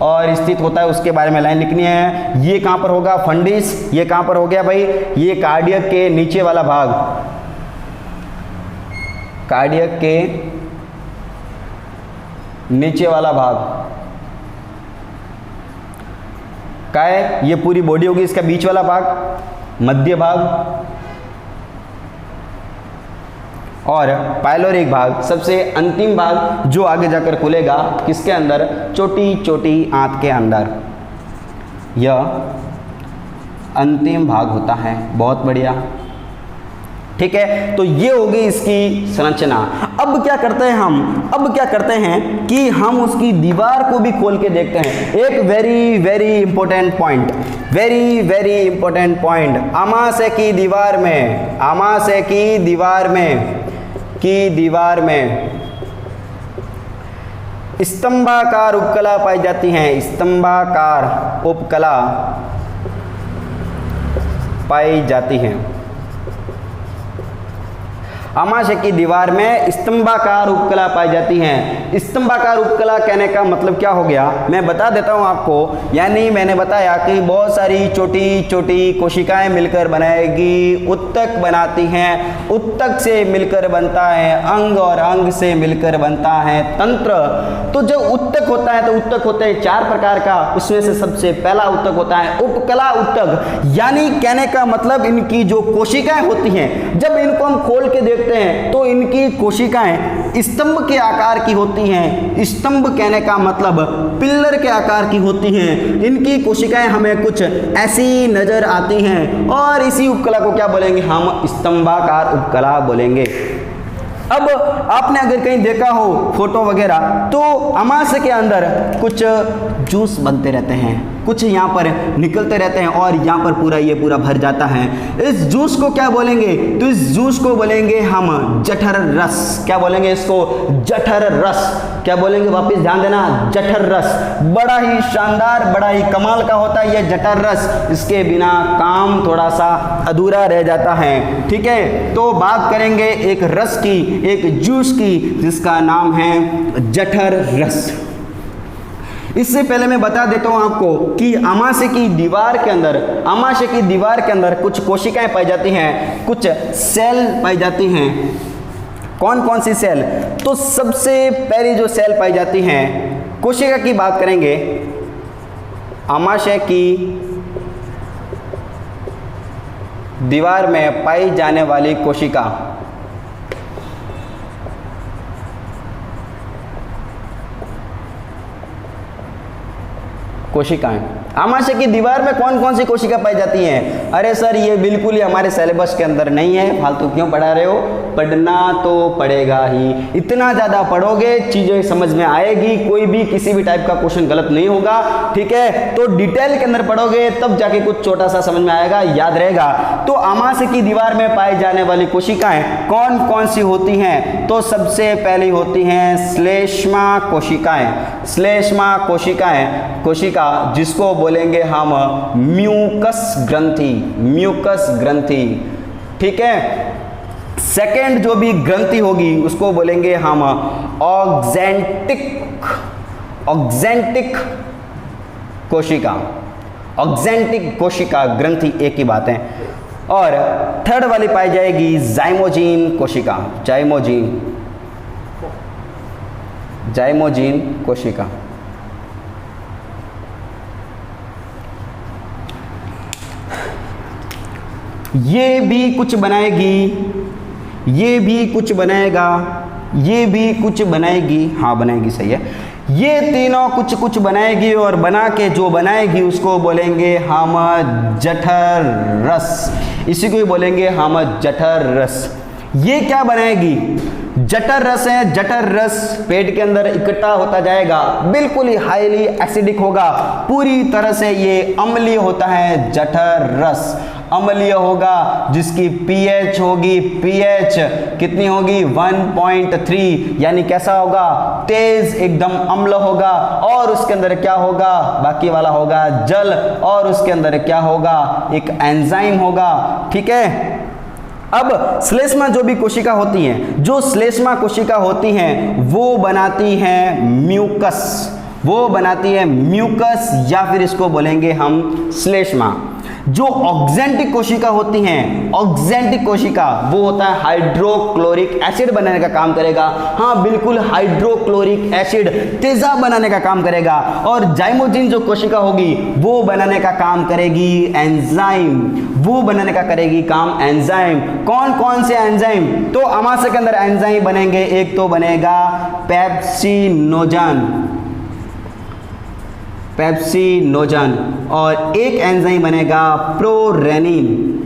ओर स्थित होता है। उसके बारे में लाइन लिखनी है। ये कहाँ पर होगा? फंडिस। ये कहाँ पर हो गया भाई? ये कार्डियक के नीचे वाला भाग, कार्डियक के नीचे वाला भाग क्या है? ये पूरी बॉडी होगी, इसका बीच वाला भाग, मध्य भाग और पाइलोरिक भाग, सबसे अंतिम भाग जो आगे जाकर खुलेगा किसके अंदर? छोटी छोटी आंत के अंदर। यह अंतिम भाग होता है। बहुत बढ़िया, ठीक है। तो ये होगी इसकी संरचना। अब क्या करते हैं हम? अब क्या करते हैं कि हम उसकी दीवार को भी खोल के देखते हैं। एक very very important point, very very important point, अमाशय की दीवार में, अमाशय की दीवार में, की दीवार में स्तंभाकार उपकला पाई जाती हैं। स्तंभाकार उपकला पाई जाती हैं। अमाशय की दीवार में स्तंभाकार उपकला पाई जाती हैं। स्तंभाकार उपकला कहने का मतलब क्या हो गया, मैं बता देता हूं आपको। यानी मैंने बताया कि बहुत सारी छोटी छोटी कोशिकाएं मिलकर बनाएगी, उत्तक बनाती हैं, उत्तक से मिलकर बनता है अंग, और अंग से मिलकर बनता है तंत्र। तो जो उत्तक होता है, तो उत्तक होते हैं 4 प्रकार का। उसमें से सबसे पहला उत्तक होता है उपकला उत्तक। यानी कहने का मतलब इनकी जो कोशिकाएं होती हैं, जब इनको हम खोल के देखते हैं तो इनकी कोशिकाएं स्तंभ के आकार की होती हैं। स्तंभ कहने का मतलब पिल्लर के आकार की होती हैं। इनकी कोशिकाएं हमें कुछ ऐसी नजर आती हैं, और इसी उपकला को क्या बोलेंगे हम? स्तंभाकार उपकला बोलेंगे। अब आपने अगर कहीं देखा हो फोटो वगैरह, तो अमाशय के अंदर कुछ जूस बनते रहते हैं, कुछ यहाँ पर निकलते रहते हैं, और यहाँ पर पूरा ये पूरा भर जाता है। इस जूस को क्या बोलेंगे? तो इस जूस को बोलेंगे हम जठर रस। क्या बोलेंगे इसको? जठर रस। क्या बोलेंगे? वापस ध्यान देना, जठर रस। बड़ा ही शानदार, बड़ा ही कमाल का होता है ये जठर रस। इसके बिना काम थोड़ा सा अधूरा रह जाता है, ठीक है। तो बात करेंगे एक रस की, एक जूस की, जिसका नाम है जठर रस। इससे पहले मैं बता देता हूं आपको कि अमाशय की दीवार के अंदर, अमाशय की दीवार के अंदर कुछ कोशिकाएं पाई जाती हैं, कुछ सेल पाई जाती हैं। कौन कौन सी सेल? तो सबसे पहली जो सेल पाई जाती हैं, कोशिका की बात करेंगे। अमाशय की दीवार में पाई जाने वाली कोशिका, कोशिकाएं। अमाशय की दीवार में कौन कौन सी कोशिका पाई जाती हैं? अरे सर, ये बिल्कुल ही हमारे सिलेबस के अंदर नहीं है, फालतू क्यों पढ़ा रहे हो? पढ़ना तो पड़ेगा ही। इतना ज़्यादा पढ़ोगे चीज़ें समझ में आएगी, कोई भी किसी भी टाइप का क्वेश्चन गलत नहीं होगा, ठीक है। तो डिटेल के अंदर पढ़ोगे तब जाके कुछ छोटा सा समझ में आएगा, याद रहेगा। तो अमाशय की दीवार में पाई जाने वाली कोशिकाएं कौन कौन सी होती हैं? तो सबसे पहली होती हैं श्लेष्मा कोशिकाएं। श्लेष्मा कोशिकाएं, कोशिका जिसको बोलेंगे हम म्यूकस ग्रंथि, म्यूकस ग्रंथि, ठीक है। सेकेंड जो भी ग्रंथि होगी उसको बोलेंगे हम ऑक्जेंटिक, ऑक्जेंटिक कोशिका, ऑक्जेंटिक कोशिका ग्रंथि, एक ही बात है। और थर्ड वाली पाई जाएगी जाइमोजीन कोशिका, जाइमोजीन, जाइमोजीन कोशिका। ये भी कुछ बनाएगी, ये भी कुछ बनाएगा, ये भी कुछ बनाएगी, हाँ बनाएगी, सही है। ये तीनों कुछ कुछ बनाएगी, और बना के जो बनाएगी उसको बोलेंगे हम जठर रस। इसी को ही बोलेंगे हम जठर रस। ये क्या बनाएगी? जठर रस है। जठर रस पेट के अंदर इकट्ठा होता जाएगा, बिल्कुल ही हाईली एसिडिक होगा, पूरी तरह से ये अम्लीय होता है जठर रस। अम्लीय होगा, जिसकी pH होगी, pH कितनी होगी 1.3, यानी कैसा होगा, तेज एकदम अम्ल होगा। और उसके अंदर क्या होगा, बाकी वाला होगा जल, और उसके अंदर क्या होगा, एक एंजाइम होगा। ठीक है, अब श्लेष्मा जो भी कोशिका होती हैं, जो श्लेष्मा कोशिका होती हैं वो बनाती हैं म्यूकस, वो बनाती है म्यूकस, या फिर इसको बोलेंगे हम श्लेष्मा। जो ऑक्जेंटिक कोशिका होती हैं, ऑक्जेंटिक कोशिका वो होता है हाइड्रोक्लोरिक एसिड बनाने का काम करेगा। हाँ बिल्कुल, हाइड्रोक्लोरिक एसिड तेजाब बनाने का काम करेगा। और जाइमोजिन जो कोशिका होगी वो बनाने का काम करेगी एंजाइम, वो बनाने का करेगी काम एंजाइम। कौन कौन से एंजाइम, तो अमाशय के अंदर एंजाइम बनेंगे, एक तो बनेगा पेप्सिनोजन, पेप्सिनोजन, और एक एंजाइम बनेगा प्रोरेनिन।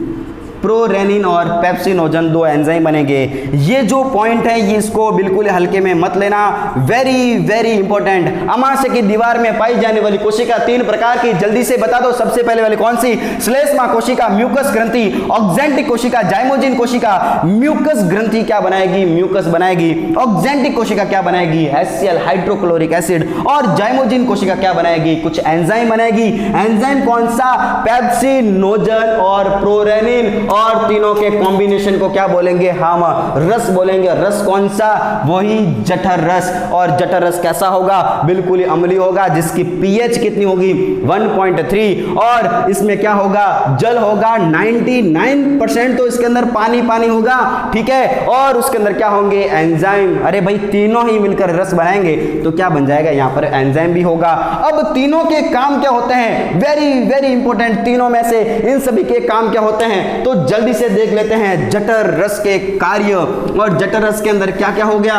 प्रोरेनिन और पेप्सिनोजन दो एंजाइम बनेंगे। ये जो पॉइंट है ये इसको बिल्कुल हल्के में मत लेना, वेरी वेरी इंपॉर्टेंट। अमाशय की दीवार में पाई जाने वाली कोशिका तीन प्रकार की, जल्दी से बता दो। सबसे पहले वाली कौन सी, श्लेष्मा कोशिका, म्यूकस ग्रंथि, ऑक्जेंटिक कोशिका, जाइमोजिन कोशिका। म्यूकस ग्रंथि क्या बनाएगी, म्यूकस बनाएगी। ऑक्जेंटिक कोशिका क्या बनाएगी, HCl हाइड्रोक्लोरिक एसिड। और जाइमोजिन कोशिका क्या बनाएगी, कुछ एंजाइम बनाएगी। एंजाइम कौन सा, पेप्सिनोजन और प्रोरेनिन, और तीनों के कॉम्बिनेशन को क्या बोलेंगे हम, रस बोलेंगे। रस कौन सा, वही जठर रस। और जठर रस कैसा होगा, बिल्कुल ही अम्लीय होगा, जिसकी pH कितनी होगी 1.3। और इसमें क्या होगा, जल होगा 99%, तो इसके अंदर पानी पानी होगा। ठीक है, और उसके अंदर क्या होंगे, एंजाइम। अरे भाई तीनों ही मिलकर रस बनाएंगे तो क्या बन जाएगा, यहाँ पर एंजाइम भी होगा। अब तीनों के काम क्या होते हैं, वेरी वेरी इंपॉर्टेंट। तीनों में से इन सभी के काम क्या होते हैं, तो जल्दी से देख लेते हैं जठर रस के कार्य। और जठर रस के अंदर क्या क्या हो गया,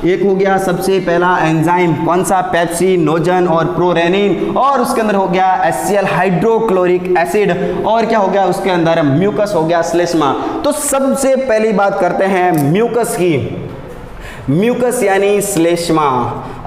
एक हो गया सबसे पहला एंजाइम, कौन सा, पेप्सिनोजन और प्रोरेनिन। और उसके अंदर हो गया HCl हाइड्रोक्लोरिक एसिड। और क्या हो गया, उसके अंदर म्यूकस हो गया, श्लेष्मा। तो सबसे पहली बात करते हैं म्यूकस की। म्यूकस यानी श्लेष्मा।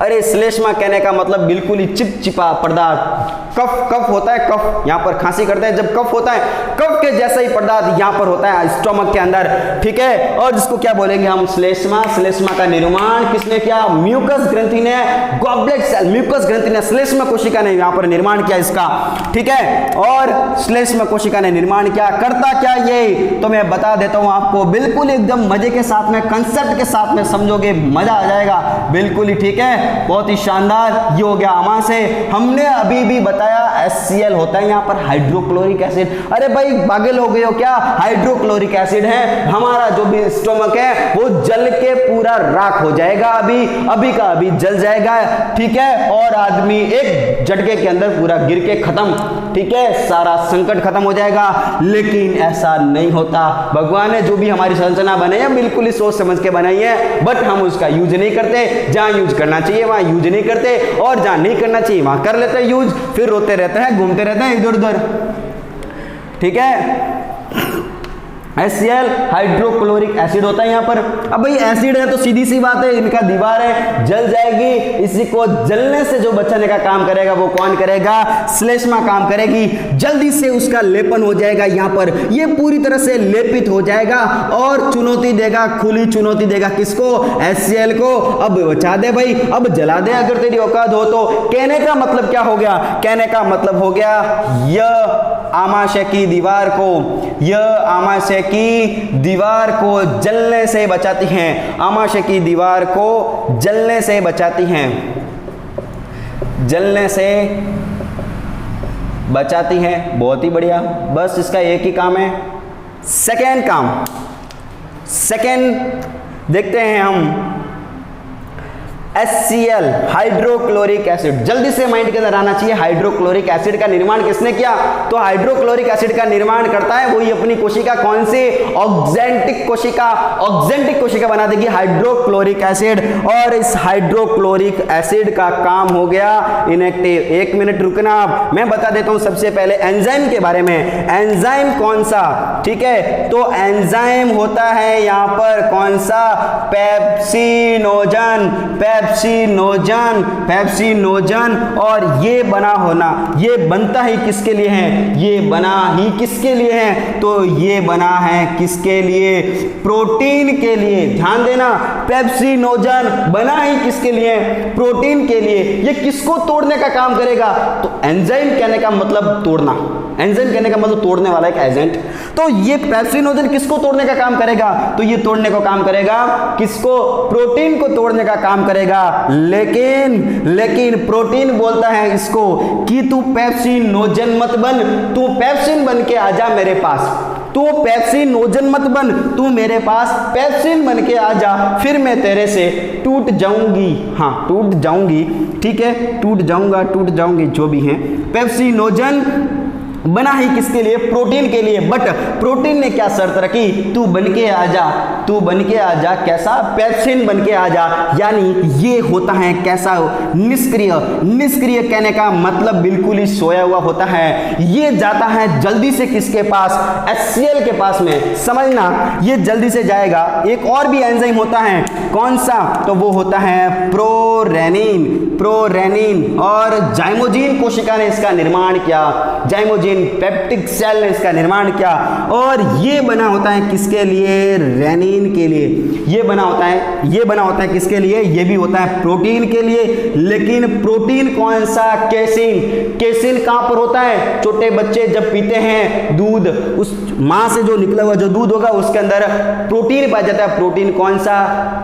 अरे श्लेष्मा कहने का मतलब बिल्कुल ही चिपचिपा पदार्थ। कफ, कफ होता है, कफ यहाँ पर खांसी करते हैं, जब कफ होता है, कफ के जैसा ही पदार्थ यहाँ पर होता है स्टोमक के अंदर। ठीक है, और जिसको क्या बोलेंगे हम, श्लेष्मा। श्लेष्मा का निर्माण किसने किया, म्यूकस ग्रंथि ने, गॉबलेट सेल, म्यूकस ग्रंथि ने, श्लेष्मा कोशिका ने यहाँ पर निर्माण किया इसका। ठीक है, और श्लेष्मा कोशिका ने निर्माण किया, करता क्या ये, तो मैं बता देता हूँ आपको, बिल्कुल एकदम मजे के साथ में, कंसेप्ट के साथ में समझोगे, मजा आ जाएगा बिल्कुल ही। ठीक है, बहुत ही शानदार। ये हो गया अमाशय। हमने अभी भी बताया HCl होता है यहाँ पर हाइड्रोक्लोरिक एसिड। अरे भाई पागल हो गए हो क्या, हाइड्रोक्लोरिक एसिड है, हमारा जो भी स्टोमक है वो जल के पूरा राख हो जाएगा, अभी का अभी जल जाएगा। ठीक है, और आदमी एक झटके के अंदर पूरा गिर के खत्म। ठीक है, सारा संकट खत्म हो जाएगा। लेकिन ऐसा नहीं होता, भगवान ने जो भी हमारी संरचना बनाई है बिल्कुल ही सोच समझ के बनाई है, बट हम उसका यूज नहीं करते। जहां यूज करना चाहिए वहां यूज नहीं करते, और जहां नहीं करना चाहिए वहां कर लेते हैं यूज, फिर रोते रहते हैं, घूमते रहते हैं इधर उधर। ठीक है, HCl हाइड्रोक्लोरिक एसिड होता है यहाँ पर। अब भाई एसिड है तो सीधी सी बात है, इनका दीवार है, जल जाएगी। इसी को जलने से जो बचाने का काम करेगा वो कौन करेगा, श्लेष्मा काम करेगी। जल्दी से उसका लेपन हो जाएगा यहाँ पर, ये पूरी तरह से लेपित हो जाएगा और चुनौती देगा, खुली चुनौती देगा किसको, HCl को। अब बचा दे भाई, अब जला दे अगर तेरी औकात हो तो। कहने का मतलब क्या हो गया, कहने का मतलब हो गया यह आमाशय की दीवार को, यह आमाशय की दीवार को जलने से बचाती हैं, आमाशय की दीवार को जलने से बचाती हैं, जलने से बचाती हैं। बहुत ही बढ़िया, बस इसका एक ही काम है। सेकेंड काम, सेकेंड देखते हैं हम, HCl हाइड्रोक्लोरिक एसिड। जल्दी से माइंड के अंदर आना चाहिए, हाइड्रोक्लोरिक एसिड का निर्माण किसने किया, तो हाइड्रोक्लोरिक एसिड का निर्माण करता है वही अपनी कोशिका, कौन सी, ऑक्जेंटिक कोशिका। ऑक्जेंटिक कोशिका बना देगी हाइड्रोक्लोरिक एसिड, और इस हाइड्रोक्लोरिक एसिड का काम हो गया इनएक्टिव। एक मिनट रुकना, मैं बता देता हूं सबसे पहले एंजाइम के बारे में। एंजाइम कौन सा, ठीक है, तो एंजाइम होता है यहां पर कौन सा, पेप्सिनोजन। Pepsinogen, pepsinogen. और ये बना होना, ये बनता ही किसके लिए है, ये बना ही किसके लिए है, तो ये बना है किसके लिए, प्रोटीन के लिए। ध्यान देना, पेप्सिनोजन बना ही किसके लिए, प्रोटीन के लिए। ये किसको तोड़ने का काम करेगा, तो एंजाइम कहने का मतलब तोड़ना, एंजाइम कहने का मतलब तोड़ने वाला एक एजेंट। तो ये पेप्सिनोजन किसको तोड़ने का काम करेगा, तो ये तोड़ने को काम करेगा किसको, प्रोटीन को तोड़ने का काम करेगा। लेकिन प्रोटीन बोलता है इसको कि तू पेप्सिनोजन मत बन, तू पेप्सिन बन के आजा मेरे पास, तू पेप्सिनोजन मत बन, तू मेरे पास पेप्सिन बन के आ जा, फिर मैं तेरे से टूट जाऊंगी। हाँ, टूट जाऊंगी, ठीक है, टूट जाऊंगा, टूट जाऊंगी, जो भी है। पेप्सिनोजन बना ही किसके लिए, प्रोटीन के लिए। बट प्रोटीन ने क्या शर्त रखी, तू बन के आ जा, तू बन के आ जा, कैसा, पेप्सिन बन के आ जा। यानी ये होता है कैसा, निष्क्रिय। निष्क्रिय कहने का मतलब बिल्कुल ही सोया हुआ होता है। ये जाता है जल्दी से किसके पास, HCl के पास में। समझना, ये जल्दी से जाएगा। एक और भी एंजाइम होता है, कौन सा, तो वो होता है प्रोरेनिन, प्रोरेनिन। और जाइमोजिन कोशिका ने इसका निर्माण किया, जाइमोजिन पेप्टिक सेल ने इसका निर्माण किया। और ये बना होता है किसके लिए, रेनिन के लिए। ये बना होता है, ये बना होता है किसके लिए, ये भी होता है प्रोटीन के लिए। लेकिन प्रोटीन कौन सा, केसिन। केसिन कहां पर होता है, छोटे बच्चे जब पीते हैं दूध, उस मां से जो निकला हुआ जो दूध होगा उसके अंदर प्रोटीन पाया जाता है। प्रोटीन कौन सा,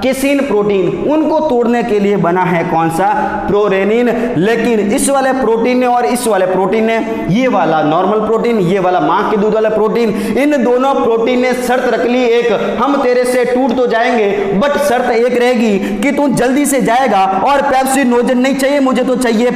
केसिन प्रोटीन। उनको तोड़ने के लिए बना है कौन सा, प्रोरेनिन। लेकिन इस वाले प्रोटीन ने और इस वाले प्रोटीन ने, ये वाला नॉर्मल प्रोटीन, ये वाला मां के दूध वाला प्रोटीन, इन दोनों प्रोटीन ने शर्त रख ली एक, हम तेरे से टूट तो जाएंगे बट शर्त एक रहेगी कि तू जल्दी से जाएगा। और पेप्सिनोजन नहीं चाहिए, मुझे तो चाहिए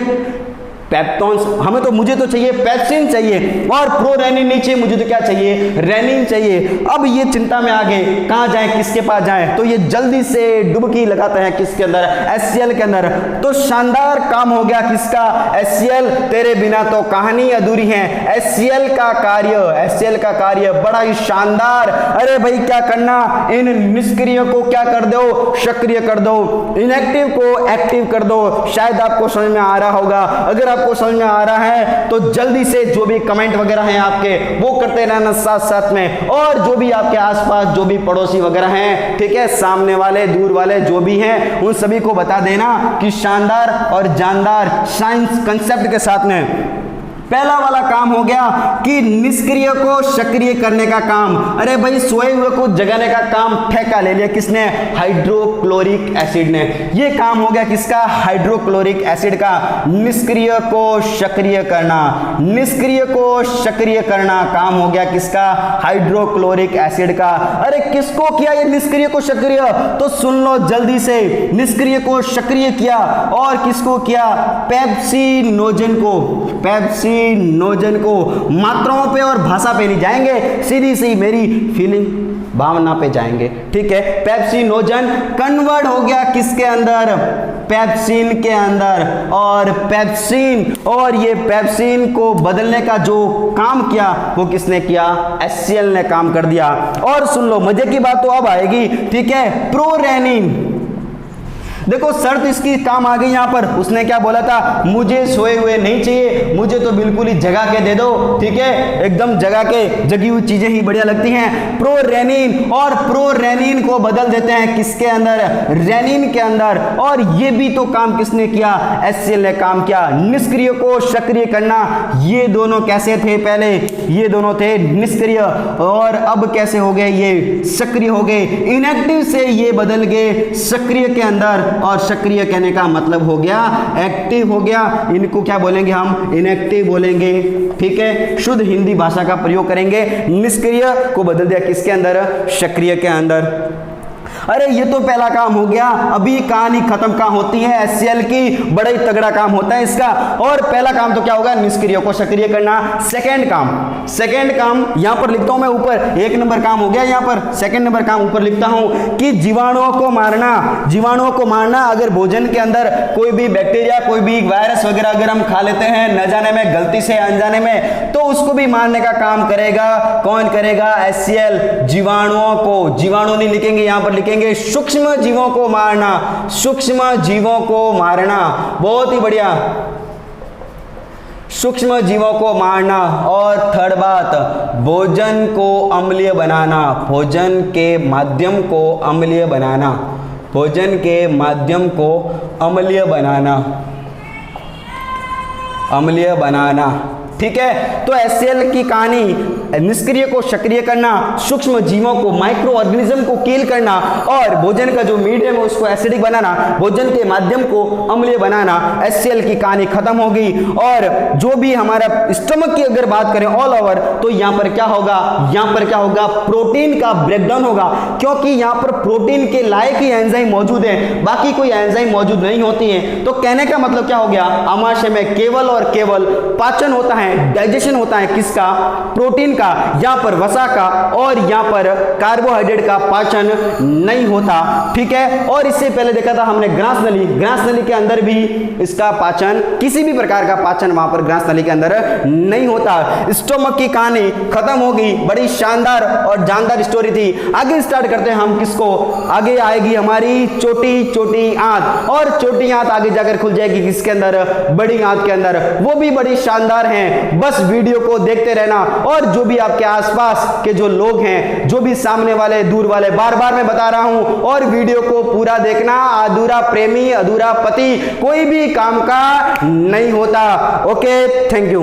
पेप्टोन्स, हमें तो, मुझे तो चाहिए पेप्सिन चाहिए। और प्रोरेनिन नहीं चाहिए, मुझे तो क्या चाहिए, रेनिन चाहिए। अब ये चिंता में आ गए, कहां जाएं, किसके पास जाएं, तो ये जल्दी से डुबकी लगाते हैं किसके अंदर, HCl के अंदर। तो शानदार काम हो गया किसका, HCl। तेरे बिना तो कहानी अधूरी है। HCl का कार्य, HCl का कार्य बड़ा ही शानदार। अरे भाई क्या करना, इन निष्क्रिय को क्या कर दो, सक्रिय कर दो, इनएक्टिव को एक्टिव कर दो। शायद आपको समझ में आ रहा होगा। अगर आपको समझ में आ रहा है तो जल्दी से जो भी कमेंट वगैरह हैं आपके, वो करते रहना साथ साथ में। और जो भी आपके आसपास जो भी पड़ोसी वगैरह हैं, ठीक है, सामने वाले, दूर वाले जो भी हैं, उन सभी को बता देना कि शानदार और जानदार साइंस कंसेप्ट के साथ में पहला वाला काम हो गया कि निष्क्रिय को सक्रिय करने का काम। अरे भाई सोए हुए को जगाने का काम ठेका ले लिया किसने, हाइड्रोक्लोरिक एसिड ने। ये काम हो गया किसका, हाइड्रोक्लोरिक एसिड का। निष्क्रिय को सक्रिय करना, निष्क्रिय को सक्रिय करना काम हो गया किसका, हाइड्रोक्लोरिक एसिड का। अरे किसको किया ये निष्क्रिय को सक्रिय, तो सुन लो जल्दी से, निष्क्रिय को सक्रिय किया और किसको किया, पेप्सिनोजन को, पेप्सिनोजन को। मात्राओं पे और भाषा पे नहीं जाएंगे, सीधी सी मेरी फीलिंग भावना पे जाएंगे, ठीक है। पेप्सिनोजन कन्वर्ट हो गया किसके अंदर, पेप्सिन के अंदर। और पेप्सिन, और ये पेप्सिन को बदलने का जो काम किया वो किसने किया, HCl ने काम कर दिया। और सुन लो मजे की बात तो अब आएगी, ठीक है। प्रोरेनिन, देखो शर्त इसकी काम आ गई यहां पर। उसने क्या बोला था, मुझे सोए हुए नहीं चाहिए, मुझे तो बिल्कुल ही जगा के दे दो, ठीक है, एकदम जगा के, जगी हुई चीजें ही बढ़िया लगती हैं। प्रोरेनिन, और प्रोरेनिन को बदल देते हैं किसके अंदर, रेनिन के अंदर। और ये भी तो काम किसने किया, HCl ने काम किया। निष्क्रिय को सक्रिय करना, ये दोनों कैसे थे पहले, ये दोनों थे निष्क्रिय, और अब कैसे हो गए, ये सक्रिय हो गए। इनएक्टिव से ये बदल गए सक्रिय के अंदर। और सक्रिय कहने का मतलब हो गया एक्टिव हो गया। इनको क्या बोलेंगे हम, इनएक्टिव बोलेंगे, ठीक है। शुद्ध हिंदी भाषा का प्रयोग करेंगे। निष्क्रिय को बदल दिया किसके अंदर, सक्रिय के अंदर। अरे ये तो पहला काम हो गया। अभी कहानी खत्म कहां होती है, HCl की, बड़ा ही तगड़ा काम होता है इसका। और पहला काम तो क्या होगा, निष्क्रिय को सक्रिय करना। सेकंड काम यहां पर लिखता हूं मैं ऊपर, 1 नंबर काम हो गया यहां पर। सेकंड नंबर काम ऊपर लिखता हूं कि जीवाणुओं को मारना, जीवाणुओं को मारना। अगर भोजन के अंदर कोई भी बैक्टीरिया, कोई भी वायरस वगैरह अगर हम खा लेते हैं न जाने में, गलती से अनजाने में, तो उसको भी मारने का काम करेगा। कौन करेगा, HCl। जीवाणुओं को, जीवाणु नहीं लिखेंगे यहां पर, लिखेंगे सूक्ष्म जीवों को मारना, सूक्ष्म जीवों को मारना, बहुत ही बढ़िया, सूक्ष्म जीवों को मारना। और थर्ड बात, भोजन को अम्लीय बनाना, भोजन के माध्यम को अम्लीय बनाना, भोजन के माध्यम को अम्लीय बनाना, अम्लीय बनाना। ठीक है, तो HCl की कहानी निष्क्रिय को सक्रिय करना, सूक्ष्म जीवों को, माइक्रो ऑर्गेनिज्म को किल करना, और भोजन का जो मीडियम है उसको एसिडिक बनाना, भोजन के माध्यम को अम्लीय बनाना। HCl की कहानी खत्म होगी। और जो भी हमारा स्टमक की अगर बात करें ऑल ओवर, तो यहाँ पर क्या होगा, यहाँ पर क्या होगा, प्रोटीन का ब्रेकडाउन होगा, क्योंकि यहाँ पर प्रोटीन के लायक ही एंजाइम मौजूद है, बाकी कोई एंजाइम मौजूद नहीं होती है। तो कहने का मतलब क्या हो गया, आमाशय में केवल और केवल पाचन होता है, डाइजेशन होता है किसका, प्रोटीन का, यहाँ पर वसा का, और यहाँ पर कार्बोहाइड्रेट का पाचन नहीं होता। ठीक है, और इससे पहले देखा था हमने ग्रास नली, ग्रास नली के अंदर भी इसका पाचन, किसी भी प्रकार का पाचन वहां पर ग्रास नली के अंदर नहीं होता। स्टोमक की कहानी खत्म होगी, बड़ी शानदार और जानदार स्टोरी थी। आगे स्टार्ट करते हैं हम किसको, आगे आएगी हमारी छोटी छोटी आंत, और छोटी आंत आगे जाकर खुल जाएगी किसके अंदर, बड़ी आंत के अंदर, वो भी बड़ी शानदार है। बस वीडियो को देखते रहना, और जो भी आपके आसपास के जो लोग हैं, जो भी सामने वाले दूर वाले, बार बार मैं बता रहा हूं, और वीडियो को पूरा देखना। अधूरा प्रेमी, अधूरा पति कोई भी काम का नहीं होता। Okay, thank you.